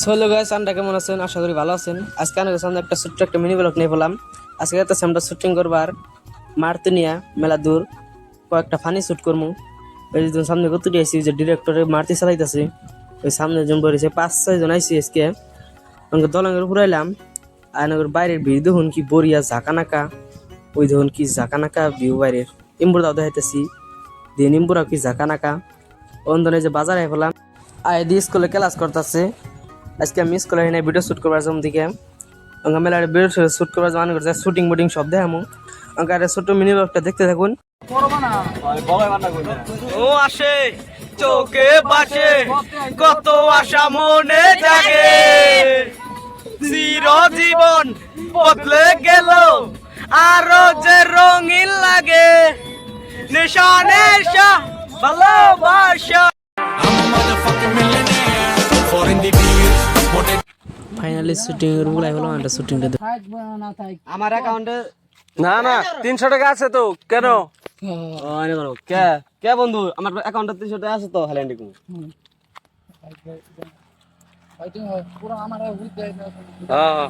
Solo guys, আমরা কেমন আছেন? আশা করি ভালো আছেন। আজকে আমাদের সামনে একটা ছোট্ট একটা মিনি ব্লগ নিয়ে বললাম। আজকে যাচ্ছি আমরা শুটিং করবার মারতে নিয়ে মেলা দূর, কয়েকটা ফানি শুট করবো। ওই যে সামনে কত আইসি, যে ডিরেক্টরে মারতে চালাইতেছে, ওই সামনে জন বলেছে 5-6 জন আইসি। আজকে আমাকে দলঙ্গের উপর এলাম, আর বাইরের ভিড় দেখুন কি বরিয়া ঝাঁকানাকা। ওই দেখুন কি ঝাঁকানাকা ভিউ বাইরের। ইম্বুর দাও দেখাইতেছি, দিয়ে ইম্বুরাও কি ঝাঁকানাকা। অন্ধনে যে বাজারে ফেলাম আয় দিয়ে স্কুলে ক্লাস করতেছে। আজকে আমি স্কুলে এনে ভিডিও শুট করবার জন্য দিকে আমাকে মেলার ভিডিও শুট করবার জন্য করছে, শুটিং বুটিং সব দেখামু। আমাকে একটা ছোট্ট মিনি ব্লগটা দেখতে থাকুন। ও আসে চোখে বাসে কত আশা মনে জাগে, চিরজীবন বদলে গেল আরো যে রঙিন লাগে, নেশা নেশা ভালোবাসা। ফাইনালি শুটিং এর বলাই হলো, একটা শুটিংটা আমার অ্যাকাউন্টে না 300 টাকা আছে তো কেন? কে কে বন্ধু, আমার অ্যাকাউন্টে 300 টাকা আছে তো হ্যালেন্ডি কো। হ্যাঁ